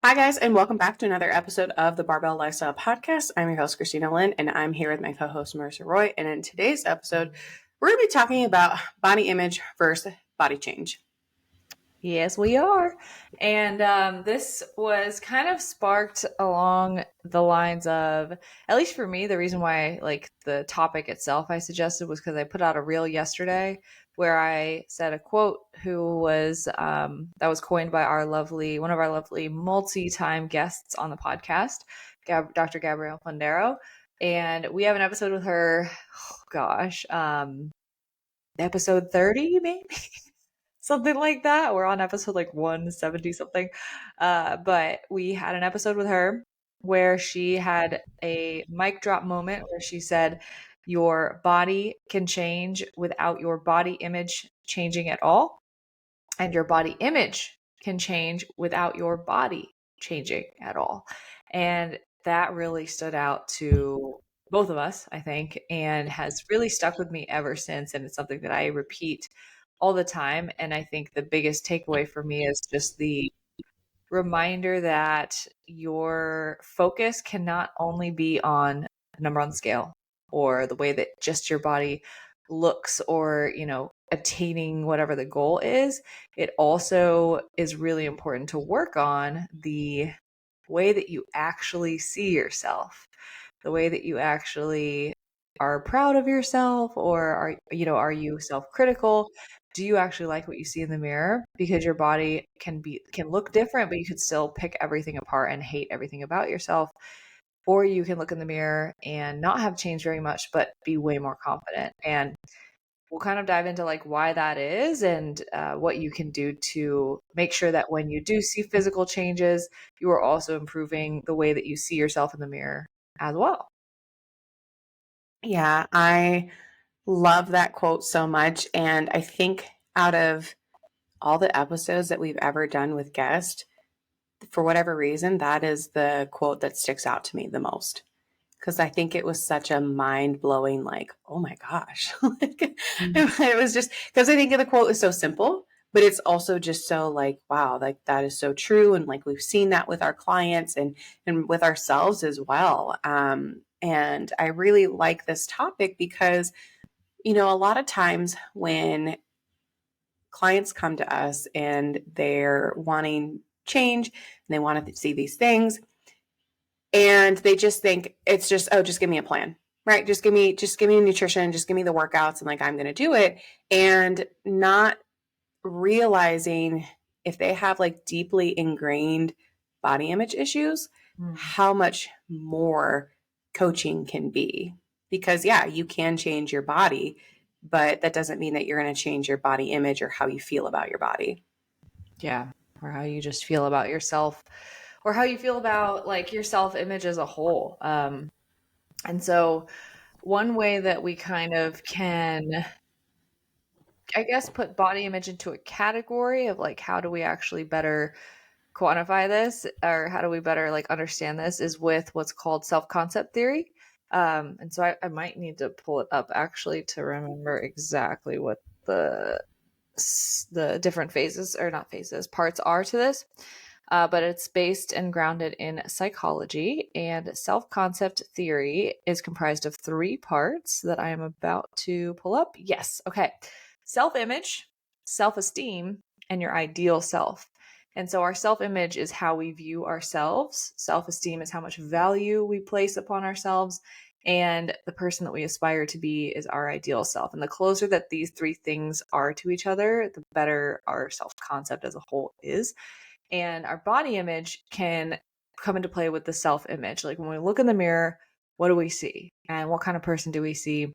Hi, guys, and welcome back to another episode of the Barbell Lifestyle Podcast. I'm your host, Christina Lynn, and I'm here with my co host, Marissa Roy. And in today's episode, we're going to be talking about body image versus body change. Yes, we are. And this was kind of sparked along the lines of, at least for me, the reason why, like, the topic itself I suggested was because I put out a reel yesterday where I said a quote that was coined by one of our lovely multi-time guests on the podcast, Dr. Gabrielle Pandero. And we have an episode with her, oh gosh, episode 30, maybe? Something like that. We're on episode like 170 something. But we had an episode with her where she had a mic drop moment where she said, your body can change without your body image changing at all. And your body image can change without your body changing at all. And that really stood out to both of us, I think, and has really stuck with me ever since. And it's something that I repeat all the time. And I think the biggest takeaway for me is just the reminder that your focus cannot only be on the number on the scale or the way that just your body looks or, attaining whatever the goal is. It also is really important to work on the way that you actually see yourself, the way that you actually are proud of yourself, or are you self-critical? Do you actually like what you see in the mirror? Because your body can look different, but you could still pick everything apart and hate everything about yourself. Or you can look in the mirror and not have changed very much, but be way more confident. And we'll kind of dive into like why that is and what you can do to make sure that when you do see physical changes, you are also improving the way that you see yourself in the mirror as well. Yeah, I love that quote so much. And I think out of all the episodes that we've ever done with guests, for whatever reason, that is the quote that sticks out to me the most. Because I think it was such a mind blowing, like, oh my gosh. It was just because I think the quote is so simple, but it's also just so like, wow, like that is so true. And like we've seen that with our clients and with ourselves as well. And I really like this topic because, a lot of times when clients come to us and they're wanting change and they want to see these things, and they just think it's just, oh, just give me a plan, right? Just give me nutrition, just give me the workouts, and like I'm going to do it, and not realizing if they have like deeply ingrained body image issues, how much more coaching can be. Because yeah, you can change your body, but that doesn't mean that you're going to change your body image or how you feel about your body. Yeah. Or how you just feel about yourself or how you feel about like your self image as a whole. And so one way that we kind of can, I guess, put body image into a category of like, how do we actually better quantify this or how do we better like understand this is with what's called self-concept theory. And so I might need to pull it up actually to remember exactly what the different phases or not phases parts are to this. But it's based and grounded in psychology, and self-concept theory is comprised of three parts that I am about to pull up. Yes, okay. Self-image, self-esteem, and your ideal self. And so our self-image is how we view ourselves. Self-esteem is how much value we place upon ourselves. And the person that we aspire to be is our ideal self. And the closer that these three things are to each other, the better our self-concept as a whole is. And our body image can come into play with the self-image. Like when we look in the mirror, what do we see? And what kind of person do we see?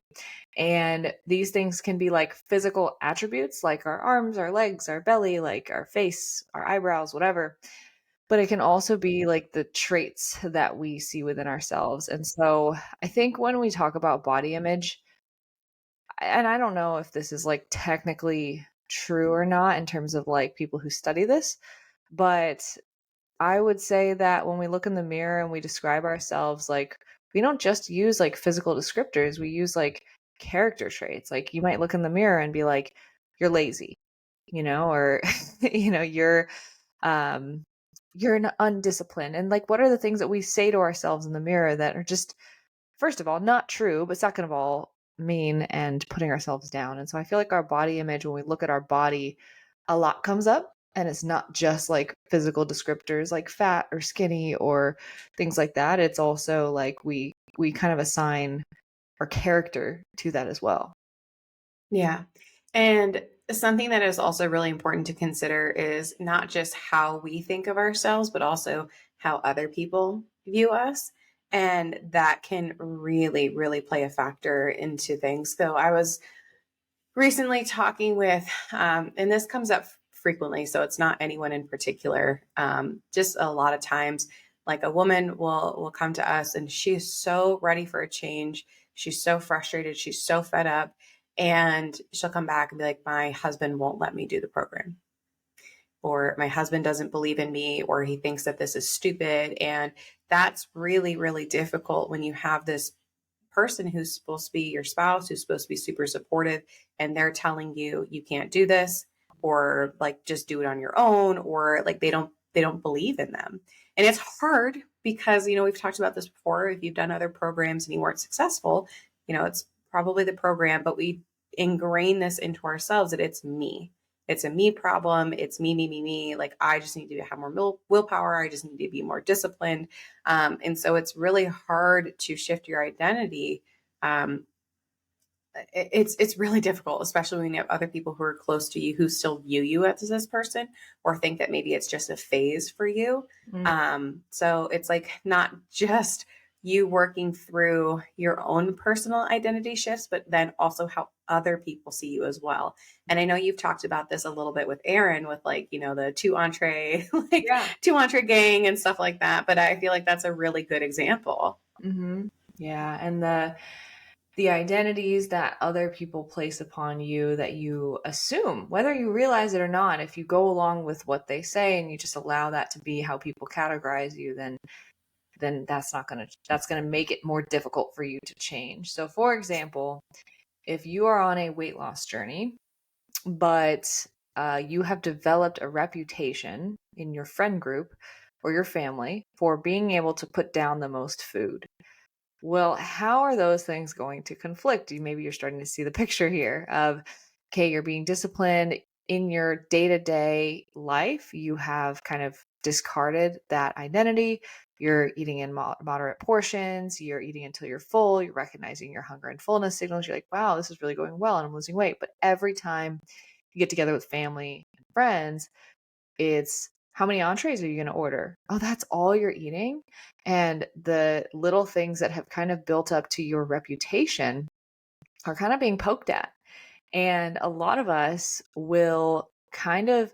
And these things can be like physical attributes, like our arms, our legs, our belly, like our face, our eyebrows, whatever. But it can also be like the traits that we see within ourselves. And so I think when we talk about body image, and I don't know if this is like technically true or not in terms of like people who study this, but I would say that when we look in the mirror and we describe ourselves, like we don't just use like physical descriptors, we use like character traits. Like you might look in the mirror and be like, you're lazy, or, you're um you're undisciplined. And like, what are the things that we say to ourselves in the mirror that are just, first of all, not true, but second of all, mean and putting ourselves down? And so I feel like our body image, when we look at our body, a lot comes up. And it's not just like physical descriptors like fat or skinny or things like that. It's also like we kind of assign our character to that as well. Yeah. And something that is also really important to consider is not just how we think of ourselves, but also how other people view us. And that can really, really play a factor into things. So I was recently talking with, and this comes up frequently, so it's not anyone in particular. Just a lot of times, like a woman will come to us, and she's so ready for a change. She's so frustrated. She's so fed up, and she'll come back and be like, "My husband won't let me do the program." Or my husband doesn't believe in me, or he thinks that this is stupid. And that's really, really difficult when you have this person who's supposed to be your spouse, who's supposed to be super supportive, and they're telling you you can't do this, or like just do it on your own, or like they don't believe in them. And it's hard because, we've talked about this before. If you've done other programs and you weren't successful, it's probably the program, but we ingrain this into ourselves that it's me. It's a me problem. It's me, me, me, me. Like, I just need to have more willpower. I just need to be more disciplined. And so it's really hard to shift your identity. Um, it's really difficult, especially when you have other people who are close to you who still view you as this person, or think that maybe it's just a phase for you. Mm. So it's like not just you working through your own personal identity shifts, but then also how other people see you as well. And I know you've talked about this a little bit with Aaron, with like, the two entree, like Yeah. two entree gang and stuff like that. But I feel like that's a really good example. Mm-hmm. Yeah. And the identities that other people place upon you that you assume, whether you realize it or not, if you go along with what they say and you just allow that to be how people categorize you, then that's gonna make it more difficult for you to change. So for example, if you are on a weight loss journey, but you have developed a reputation in your friend group or your family for being able to put down the most food. Well, how are those things going to conflict? Maybe you're starting to see the picture here of, okay, you're being disciplined in your day to day life. You have kind of discarded that identity. You're eating in moderate portions. You're eating until you're full. You're recognizing your hunger and fullness signals. You're like, wow, this is really going well and I'm losing weight. But every time you get together with family and friends, it's how many entrees are you going to order? Oh, that's all you're eating? And the little things that have kind of built up to your reputation are kind of being poked at. And a lot of us will kind of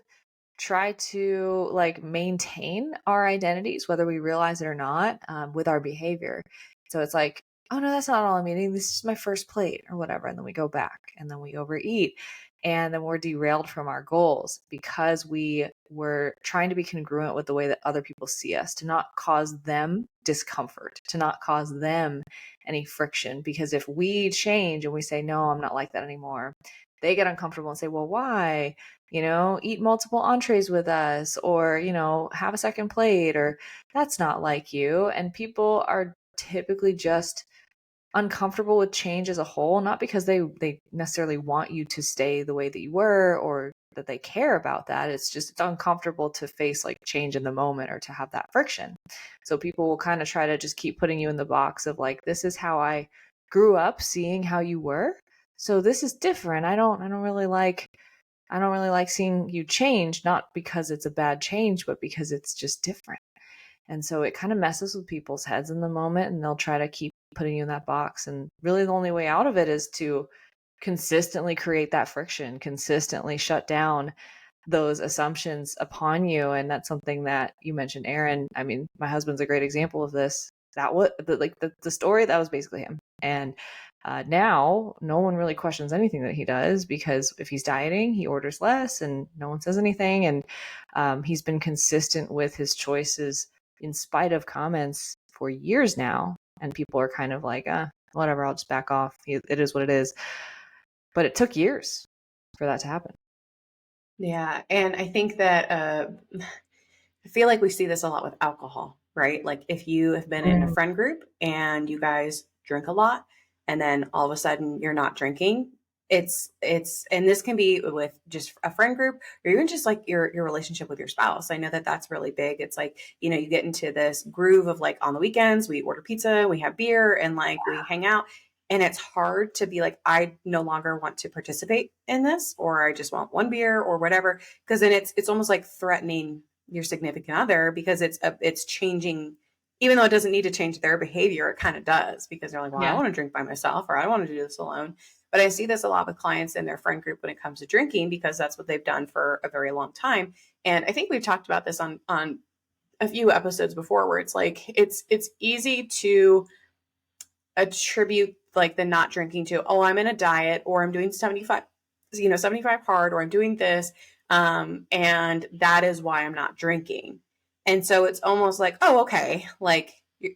try to like maintain our identities, whether we realize it or not, with our behavior. So it's like, oh no, that's not all I'm eating. This is my first plate or whatever. And then we go back and then we overeat. And then we're derailed from our goals because we were trying to be congruent with the way that other people see us, to not cause them discomfort, to not cause them any friction. Because if we change and we say, no, I'm not like that anymore, they get uncomfortable and say, well, why? Eat multiple entrees with us, or, have a second plate, or that's not like you. And people are typically just uncomfortable with change as a whole, not because they necessarily want you to stay the way that you were or that they care about that. It's just it's uncomfortable to face like change in the moment or to have that friction. So people will kind of try to just keep putting you in the box of like, this is how I grew up seeing how you were. So this is different. I don't really like seeing you change, not because it's a bad change, but because it's just different. And so it kind of messes with people's heads in the moment, and they'll try to keep putting you in that box. And really, the only way out of it is to consistently create that friction, consistently shut down those assumptions upon you. And that's something that you mentioned, Aaron. I mean, my husband's a great example of this. That was the story that was basically him. And now no one really questions anything that he does, because if he's dieting, he orders less and no one says anything. And he's been consistent with his choices in spite of comments for years now. And people are kind of like, whatever, I'll just back off. It is what it is. But it took years for that to happen. Yeah. And I think that I feel like we see this a lot with alcohol, right? Like if you have been in a Mm. friend group and you guys drink a lot and then all of a sudden you're not drinking, it's and this can be with just a friend group or even just like your relationship with your spouse. I know that that's really big. It's like, you know, you get into this groove of like on the weekends, we order pizza, we have beer and like we hang out, and it's hard to be like I no longer want to participate in this, or I just want one beer or whatever, because then it's almost like threatening your significant other because it's changing, even though it doesn't need to change their behavior, it kind of does because they're like, well, I Yeah. want to drink by myself or I want to do this alone. But I see this a lot with clients in their friend group when it comes to drinking because that's what they've done for a very long time. And I think we've talked about this on a few episodes before where it's like it's easy to attribute like the not drinking to, oh, I'm in a diet or I'm doing 75, 75 hard, or I'm doing this. And that is why I'm not drinking. And so it's almost like, oh, okay. Like,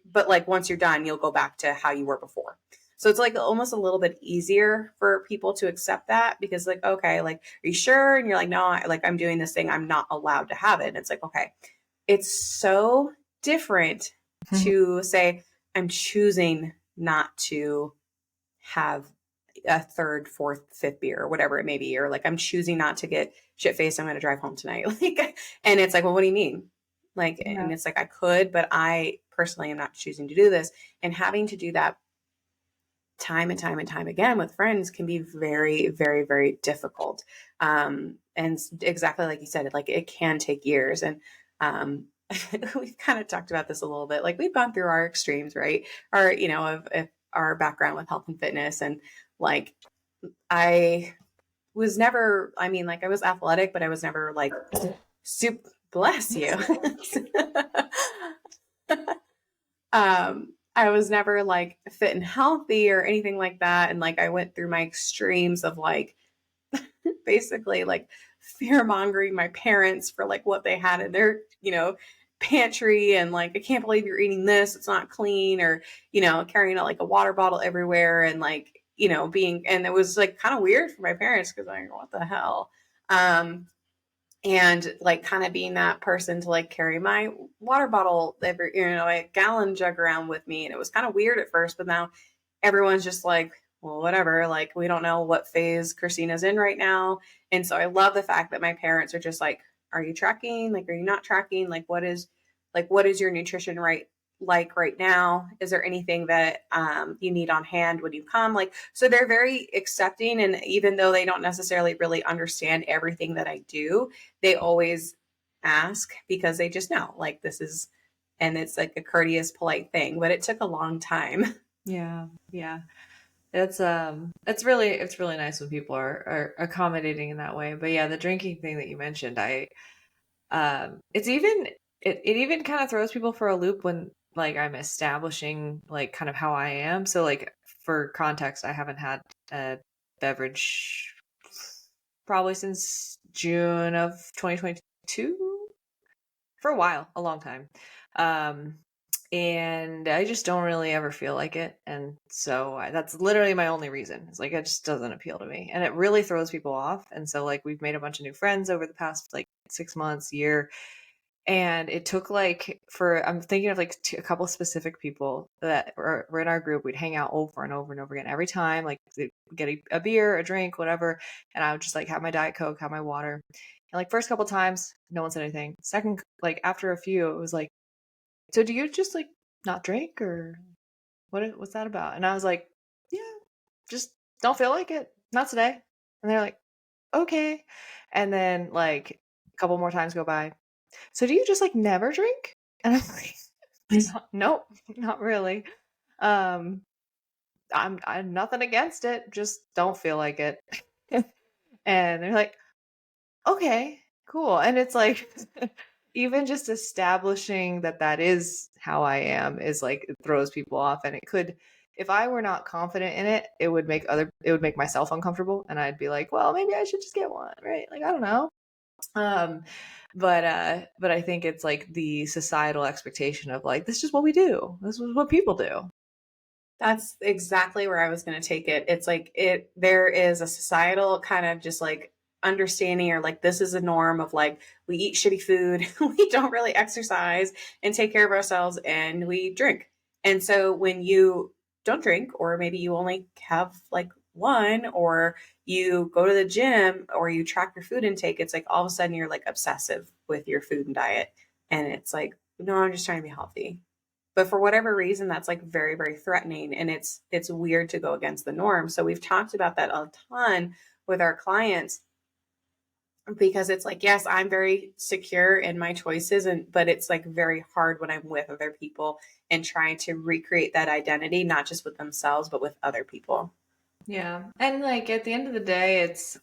but like once you're done, you'll go back to how you were before. So it's like almost a little bit easier for people to accept that because like, okay, like, are you sure? And you're like, no, I'm doing this thing. I'm not allowed to have it. And it's like, okay, it's so different to say, I'm choosing not to have a third, fourth, fifth beer or whatever it may be, or like I'm choosing not to get shit faced. I'm going to drive home tonight. Like, and it's like, well, what do you mean? Like, Yeah. and it's like I could, but I personally am not choosing to do this. And having to do that time and time and time again with friends can be very, very, very difficult. And exactly like you said, like it can take years. And we've kind of talked about this a little bit. Like we've gone through our extremes, right? Our, of our background with health and fitness, and like I was never. I mean, like I was athletic, but I was never like super. Bless you. I was never like fit and healthy or anything like that. And like I went through my extremes of like basically like fear mongering my parents for like what they had in their, pantry, and like, I can't believe you're eating this. It's not clean, or, carrying like a water bottle everywhere and like, and it was like kind of weird for my parents because I'm like, what the hell? And like kind of being that person to like carry my water bottle every, a gallon jug around with me. And it was kind of weird at first, but now everyone's just like, well, whatever. Like, we don't know what phase Christina's in right now. And so I love the fact that my parents are just like, are you tracking? Like, are you not tracking? What is your nutrition like right now? Is there anything that you need on hand when you come? Like, so they're very accepting. And even though they don't necessarily really understand everything that I do, they always ask because they just know like this is, and it's like a courteous, polite thing, but it took a long time. Yeah. Yeah. It's really nice when people are accommodating in that way. But yeah, the drinking thing that you mentioned, it's even it even kind of throws people for a loop when like I'm establishing like kind of how I am. So like for context, I haven't had a beverage probably since June of 2022, for a while, a long time. Um, and I just don't really ever feel like it. And so that's literally my only reason. It's like, it just doesn't appeal to me. And it really throws people off. And so, like, we've made a bunch of new friends over the past, like, 6 months, year. And it took, like, I'm thinking of, like, a couple specific people that were in our group. We'd hang out over and over and over again. Every time, like, they'd get a beer, a drink, whatever. And I would just, like, have my Diet Coke, have my water. And like first couple times, no one said anything. Second, like after a few, it was like, so do you just like not drink or what's that about? And I was like, yeah, just don't feel like it. Not today. And they're like, okay. And then like a couple more times go by. So do you just like never drink? And I'm like, nope, not really. Um, I'm nothing against it. Just don't feel like it. And they're like, okay, cool. And it's like even just establishing that that is how I am is like it throws people off, and it could, if I were not confident in it, it would make myself uncomfortable, and I'd be like, well, maybe I should just get one, right? Like I don't know. Um but I think it's like the societal expectation of like this is what we do. This is what people do. That's exactly where I was going to take it. It's like there is a societal kind of just like understanding, or like this is a norm of like we eat shitty food, we don't really exercise and take care of ourselves, and we drink. And so when you don't drink, or maybe you only have like one, or you go to the gym, or you track your food intake, it's like all of a sudden you're like obsessive with your food and diet. And it's like, no, I'm just trying to be healthy. But for whatever reason, that's like very, very threatening. And it's weird to go against the norm. So we've talked about that a ton with our clients, because it's like, yes, I'm very secure in my choices, and but it's like very hard when I'm with other people and trying to recreate that identity, not just with themselves, but with other people. Yeah. And like at the end of the day, it's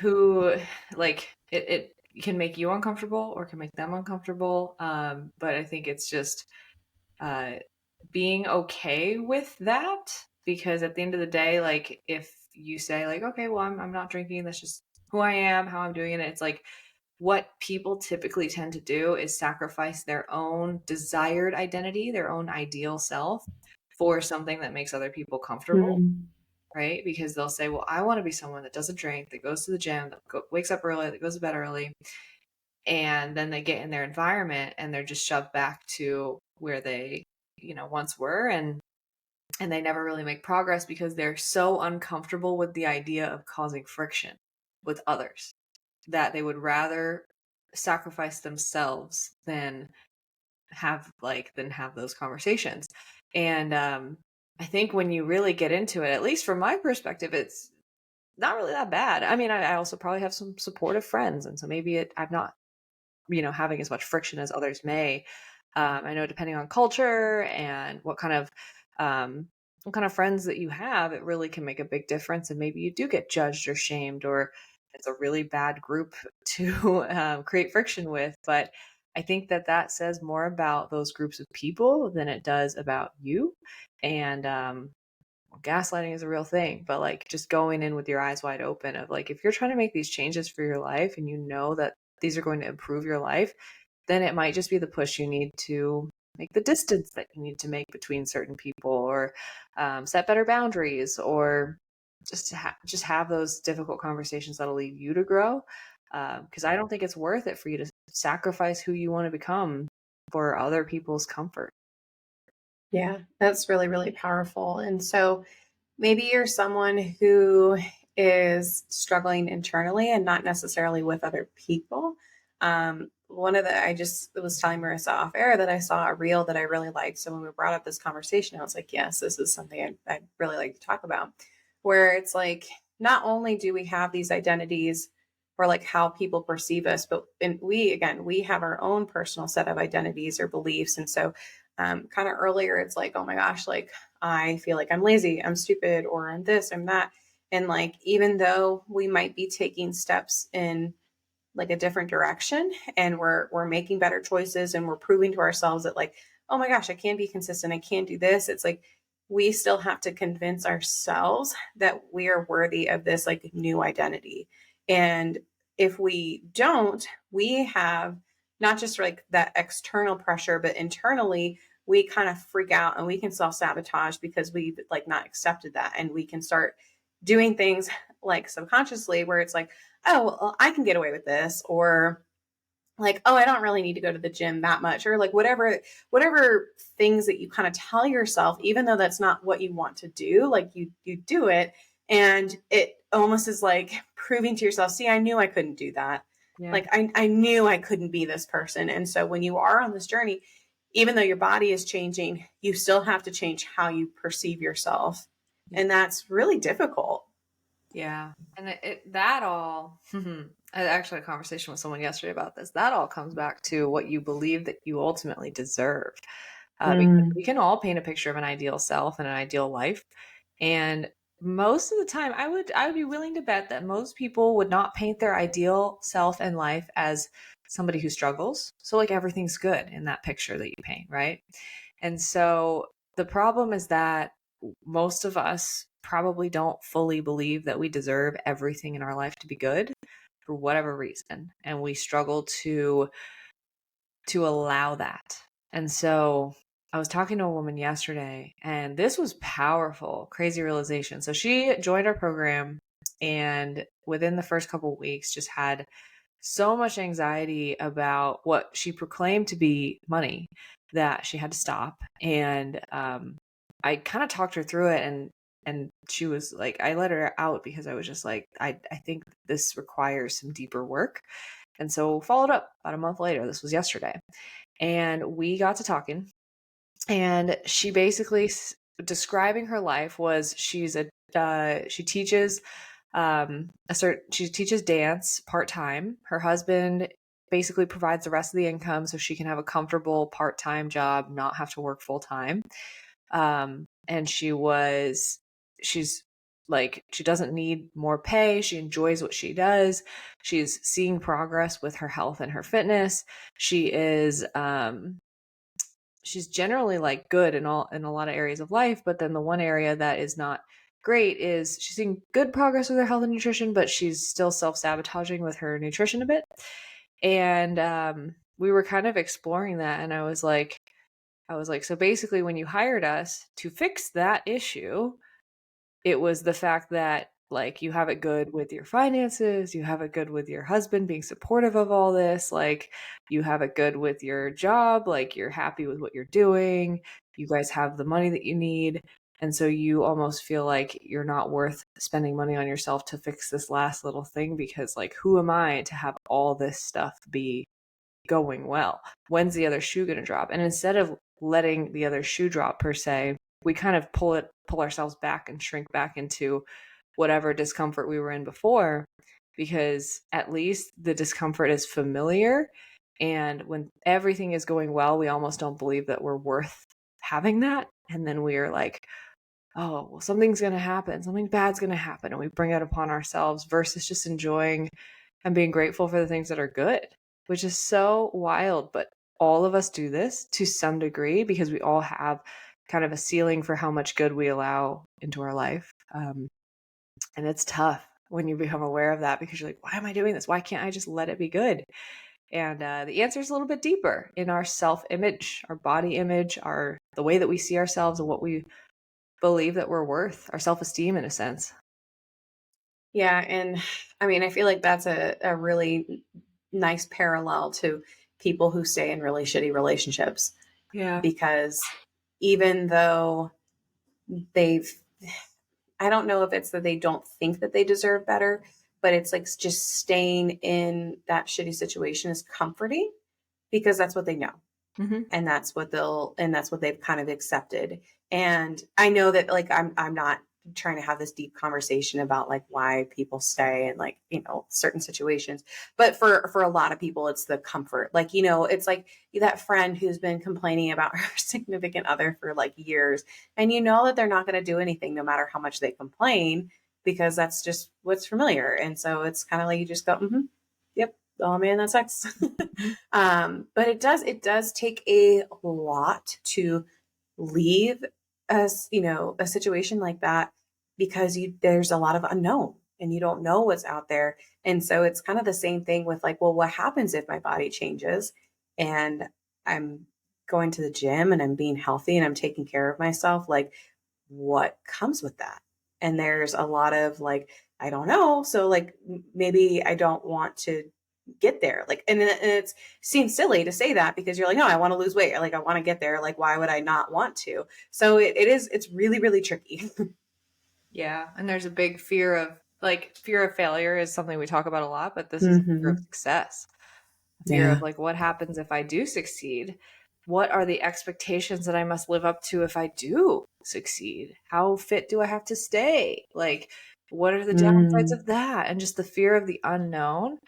who, like, it can make you uncomfortable or can make them uncomfortable. But I think it's just uh being okay with that, because at the end of the day, like if you say like, okay, well, I'm not drinking, that's just who I am, how I'm doing it. It's like what people typically tend to do is sacrifice their own desired identity, their own ideal self for something that makes other people comfortable, Mm. right? Because they'll say, well, I want to be someone that doesn't drink, that goes to the gym, that wakes up early, that goes to bed early. And then they get in their environment and they're just shoved back to where they, once were. And they never really make progress because they're so uncomfortable with the idea of causing friction with others that they would rather sacrifice themselves than have those conversations. And I think when you really get into it, at least from my perspective, it's not really that bad. I mean, I also probably have some supportive friends, and so maybe I'm not, having as much friction as others may. I know depending on culture and what kind of friends that you have, it really can make a big difference. And maybe you do get judged or shamed, or it's a really bad group to create friction with. But I think that says more about those groups of people than it does about you. And gaslighting is a real thing, but like just going in with your eyes wide open of like, if you're trying to make these changes for your life and you know that these are going to improve your life, then it might just be the push you need to make the distance that you need to make between certain people, or set better boundaries, or just have those difficult conversations that'll lead you to grow. Because I don't think it's worth it for you to sacrifice who you want to become for other people's comfort. Yeah, that's really, really powerful. And so maybe you're someone who is struggling internally and not necessarily with other people. One of the, I just was telling Marissa off air that I saw a reel that I really liked. So when we brought up this conversation, I was like, yes, this is something I'd really like to talk about. Where it's like, not only do we have these identities or like how people perceive us, but again, we have our own personal set of identities or beliefs. And so kind of earlier, it's like, oh my gosh, like I feel like I'm lazy, I'm stupid, or I'm this, I'm that. And like, even though we might be taking steps in like a different direction, and we're making better choices, and we're proving to ourselves that like, oh my gosh, I can be consistent, I can do this. It's like we still have to convince ourselves that we are worthy of this like new identity. And if we don't, we have not just like that external pressure, but internally we kind of freak out and we can self-sabotage because we've like not accepted that, and we can start doing things like subconsciously where it's like, oh, well, I can get away with this, or like, oh, I don't really need to go to the gym that much, or like whatever things that you kind of tell yourself, even though that's not what you want to do, like you do it, and it almost is like proving to yourself, see, I knew I couldn't do that. Yeah. Like I knew I couldn't be this person. And so when you are on this journey, even though your body is changing, you still have to change how you perceive yourself. And that's really difficult. Yeah. And that all, I actually had a conversation with someone yesterday about this. That all comes back to what you believe that you ultimately deserve. Because Mm. we can all paint a picture of an ideal self and an ideal life. And most of the time, I would be willing to bet that most people would not paint their ideal self and life as somebody who struggles. So like everything's good in that picture that you paint, right? And so the problem is that most of us probably don't fully believe that we deserve everything in our life to be good for whatever reason, and we struggle to allow that. And so I was talking to a woman yesterday, and this was powerful, crazy realization. So she joined our program and within the first couple of weeks just had so much anxiety about what she proclaimed to be money that she had to stop. And I kind of talked her through it, and she was like, I let her out because I was just like, I think this requires some deeper work. And so followed up about a month later. This was yesterday. And we got to talking, and she basically describing her life was she teaches she teaches dance part-time. Her husband basically provides the rest of the income so she can have a comfortable part-time job, not have to work full-time. And she's like, she doesn't need more pay. She enjoys what she does. She's seeing progress with her health and her fitness. She's generally like good in a lot of areas of life, but then the one area that is not great is she's seeing good progress with her health and nutrition, but she's still self-sabotaging with her nutrition a bit. And we were kind of exploring that, and I was like, so basically when you hired us to fix that issue, it was the fact that like you have it good with your finances, you have it good with your husband being supportive of all this, like you have it good with your job, like you're happy with what you're doing, you guys have the money that you need, and so you almost feel like you're not worth spending money on yourself to fix this last little thing, because like who am I to have all this stuff be going well? When's the other shoe going to drop? And instead of letting the other shoe drop per se, we kind of pull ourselves back and shrink back into whatever discomfort we were in before, because at least the discomfort is familiar. And when everything is going well, we almost don't believe that we're worth having that. And then we are like, oh, well, something's going to happen, something bad's going to happen. And we bring it upon ourselves versus just enjoying and being grateful for the things that are good, which is so wild. But all of us do this to some degree because we all have kind of a ceiling for how much good we allow into our life. And it's tough when you become aware of that, because you're like, why am I doing this? Why can't I just let it be good? And the answer is a little bit deeper in our self-image, our body image, the way that we see ourselves and what we believe that we're worth, our self-esteem in a sense. Yeah. And I mean, I feel like that's a really nice parallel to people who stay in really shitty relationships, Yeah. because even though they've, I don't know if it's that they don't think that they deserve better, but it's like just staying in that shitty situation is comforting because that's what they know. Mm-hmm. And that's what they've kind of accepted. And I know that like I'm not trying to have this deep conversation about like why people stay in like, certain situations, but for a lot of people it's the comfort. Like, it's like that friend who's been complaining about her significant other for like years, and you know that they're not going to do anything no matter how much they complain, because that's just what's familiar. And so it's kind of like you just go, yep, oh man, that sucks. But it does take a lot to leave a situation like that, because there's a lot of unknown and you don't know what's out there. And so it's kind of the same thing with like, well, what happens if my body changes and I'm going to the gym and I'm being healthy and I'm taking care of myself? Like, what comes with that? And there's a lot of like, I don't know. So like maybe I don't want to get there. Like, and it seems silly to say that because you're like, no, I want to lose weight. Like, I want to get there. Like, why would I not want to? So it's really, really tricky. Yeah. And there's a big fear of failure is something we talk about a lot, but this is a fear of Hmm. success. Fear of Yeah. like, what happens if I do succeed? What are the expectations that I must live up to if I do succeed? How fit do I have to stay? Like, what are the downsides Mm. of that? And just the fear of the unknown,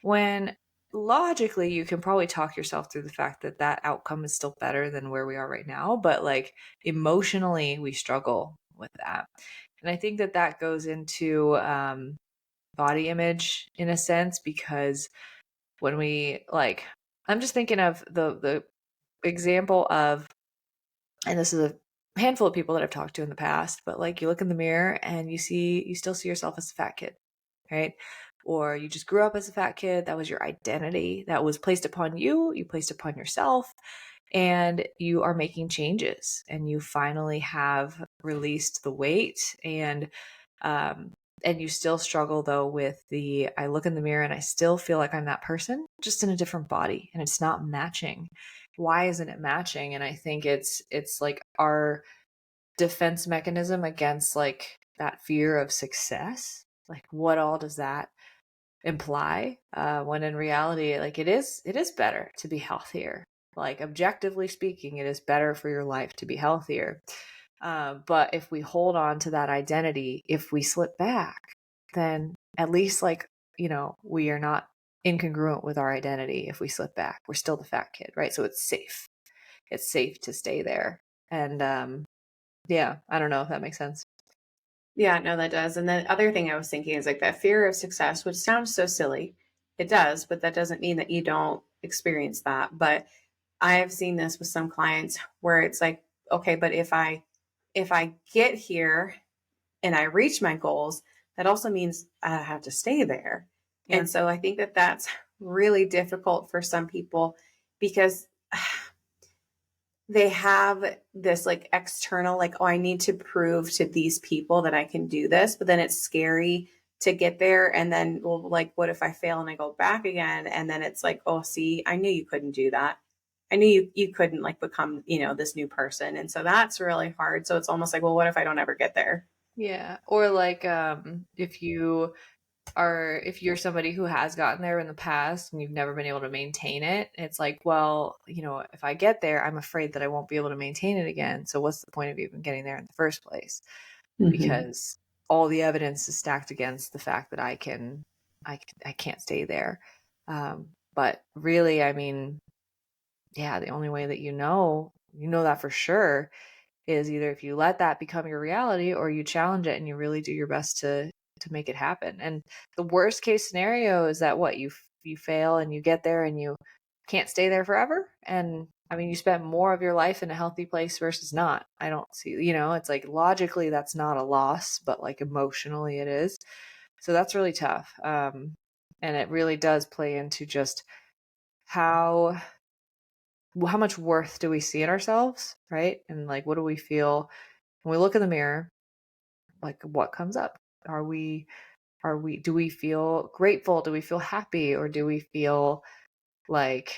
when logically you can probably talk yourself through the fact that that outcome is still better than where we are right now, but like emotionally we struggle with that. And I think that that goes into body image in a sense, because when we like, I'm just thinking of the example of, and this is a handful of people that I've talked to in the past, but like you look in the mirror and you still see yourself as a fat kid, right? Or you just grew up as a fat kid. That was your identity that was placed upon you. You placed upon yourself, and you are making changes, and you finally have released the weight, and And you still struggle though with I look in the mirror and I still feel like I'm that person, just in a different body, and it's not matching. Why isn't it matching? And I think it's like our defense mechanism against like that fear of success. Like what all does that imply? When in reality, like it is better to be healthier. Like objectively speaking, it is better for your life to be healthier. But if we hold on to that identity, if we slip back, then at least like, we are not incongruent with our identity. If we slip back, we're still the fat kid, right? So it's safe. It's safe to stay there. And yeah, I don't know if that makes sense. Yeah, no, that does. And the other thing I was thinking is like that fear of success, which sounds so silly. It does, but that doesn't mean that you don't experience that. But I have seen this with some clients where it's like, okay, but if I get here and I reach my goals, that also means I have to stay there. Yeah. And so I think that that's really difficult for some people because they have this like external, like, oh, I need to prove to these people that I can do this. But then it's scary to get there. And then, well, like, what if I fail and I go back again? And then it's like, oh, see, I knew you couldn't do that. I knew you couldn't like become, this new person. And so that's really hard. So it's almost like, well, what if I don't ever get there? Yeah. Or like if you're somebody who has gotten there in the past and you've never been able to maintain it, it's like, well, if I get there, I'm afraid that I won't be able to maintain it again. So what's the point of even getting there in the first place? Mm-hmm. Because all the evidence is stacked against the fact that I can't stay there. But really, I mean, yeah, the only way that you know that for sure is either if you let that become your reality or you challenge it and you really do your best to make it happen. And the worst case scenario is that what you fail and you get there and you can't stay there forever. And I mean, you spent more of your life in a healthy place versus not. I don't see, it's like logically that's not a loss, but like emotionally it is. So that's really tough. And it really does play into just how how much worth do we see in ourselves, right? And like what do we feel when we look in the mirror? Like what comes up? Are we do we feel grateful? Do we feel happy? Or do we feel like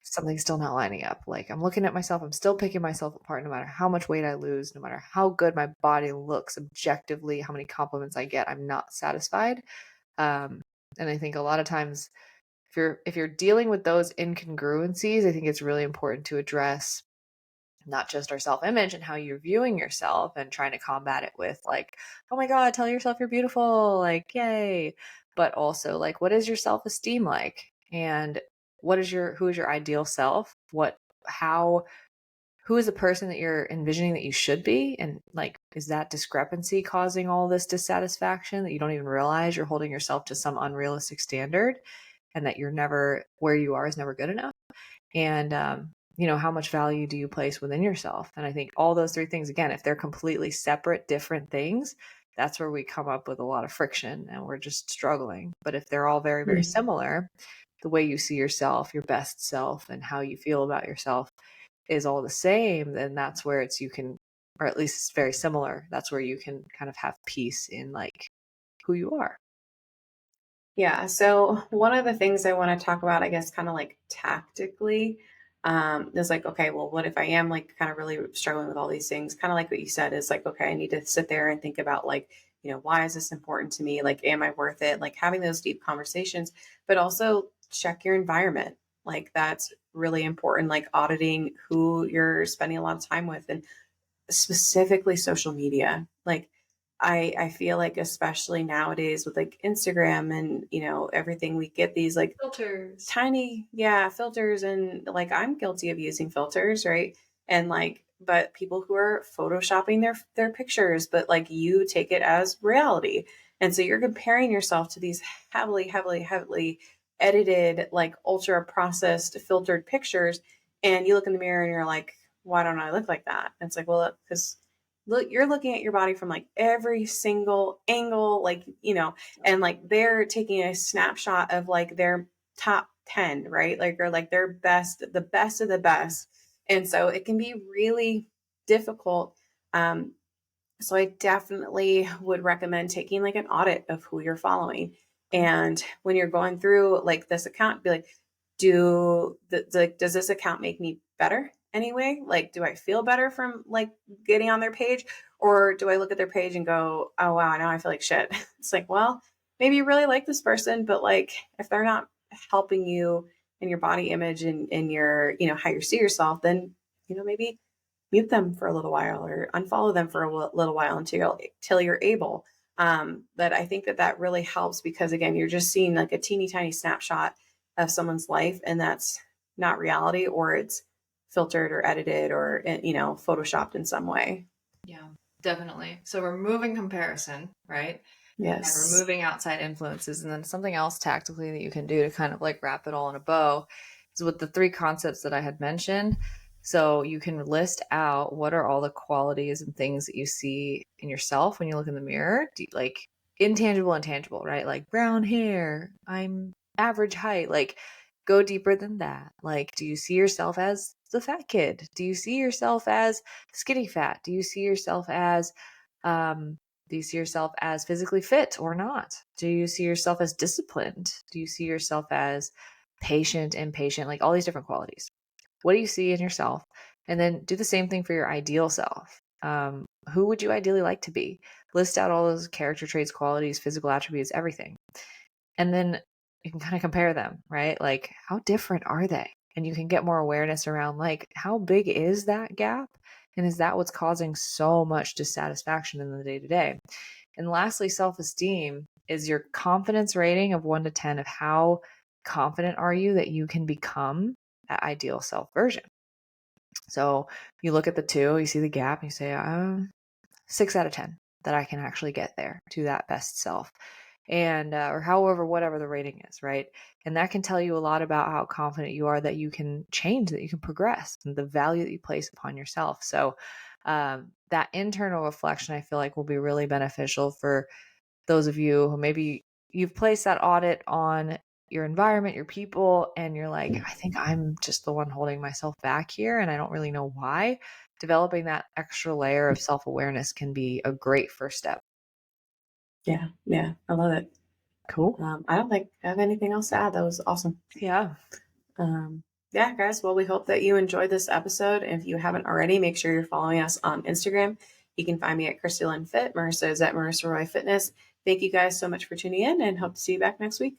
something's still not lining up? Like I'm looking at myself, I'm still picking myself apart no matter how much weight I lose, no matter how good my body looks objectively, how many compliments I get, I'm not satisfied. Um, and I think a lot of times if you're dealing with those incongruencies, I think it's really important to address not just our self image and how you're viewing yourself and trying to combat it with, like, oh my God, tell yourself you're beautiful, like, yay. But also, like, what is your self esteem like? And who is your ideal self? How, who is the person that you're envisioning that you should be? And like, is that discrepancy causing all this dissatisfaction that you don't even realize you're holding yourself to some unrealistic standard and that where you are is never good enough? And how much value do you place within yourself? And I think all those three things, again, if they're completely separate different things, that's where we come up with a lot of friction and we're just struggling. But if they're all very very similar, the way you see yourself, your best self, and how you feel about yourself is all the same, then that's where you can, or at least it's very similar, that's where you can kind of have peace in like who you are. Yeah. So one of the things I want to talk about, I guess, kind of like tactically, is like, okay, well, what if I am like kind of really struggling with all these things? Kind of like what you said is like, okay, I need to sit there and think about like, why is this important to me? Like, am I worth it? Like having those deep conversations, but also check your environment. Like that's really important. Like auditing who you're spending a lot of time with and specifically social media. Like I feel like especially nowadays with like Instagram and everything, we get these like Filters. tiny filters, and like I'm guilty of using filters, right? And like but people who are photoshopping their pictures, but like you take it as reality. And so you're comparing yourself to these heavily edited, like ultra processed filtered pictures, and you look in the mirror and you're like, why don't I look like that? And it's like, well, because look, you're looking at your body from like every single angle, like, and like they're taking a snapshot of like their top 10, right? Like, or like their best, the best of the best. And so it can be really difficult. Um, So I definitely would recommend taking like an audit of who you're following. And when you're going through like this account, be like, does this account make me better anyway? Like, do I feel better from like getting on their page? Or do I look at their page and go, oh wow, now I feel like shit. It's like, well, maybe you really like this person, but like if they're not helping you in your body image and your, how you see yourself, then, maybe mute them for a little while or unfollow them for a little while until you're able. But I think that really helps because again, you're just seeing like a teeny tiny snapshot of someone's life, and that's not reality, or it's filtered or edited or photoshopped in some way. Yeah, definitely. So removing comparison, right? And Yes. removing outside influences. And then something else tactically that you can do to kind of like wrap it all in a bow is with the three concepts that I had mentioned. So you can list out what are all the qualities and things that you see in yourself when you look in the mirror, like intangible and tangible, right? Like brown hair, I'm average height, like go deeper than that. Like, do you see yourself as the fat kid? Do you see yourself as skinny fat? Do you see yourself as um, do you see yourself as physically fit or not? Do you see yourself as disciplined? Do you see yourself as patient, impatient, like all these different qualities? What do you see in yourself? And then do the same thing for your ideal self. Who would you ideally like to be? List out all those character traits, qualities, physical attributes, everything. And then you can kind of compare them, right? Like, how different are they? And you can get more awareness around, like, how big is that gap? And is that what's causing so much dissatisfaction in the day to day? And lastly, self esteem is your confidence rating of 1 to 10 of how confident are you that you can become that ideal self version. So you look at the two, you see the gap, and you say, 6 out of 10 that I can actually get there to that best self. And, or however, whatever the rating is, right? And that can tell you a lot about how confident you are that you can change, that you can progress, and the value that you place upon yourself. So, that internal reflection, I feel like, will be really beneficial for those of you who maybe you've placed that audit on your environment, your people, and you're like, I think I'm just the one holding myself back here, and I don't really know why. Developing that extra layer of self awareness can be a great first step. Yeah. Yeah. I love it. Cool. I don't think I have anything else to add. That was awesome. Yeah. Um, yeah, guys. Well, we hope that you enjoyed this episode. If you haven't already, make sure you're following us on Instagram. You can find me at Christy Lynn Fit. Marissa is at Marissa Roy Fitness. Thank you guys so much for tuning in, and hope to see you back next week.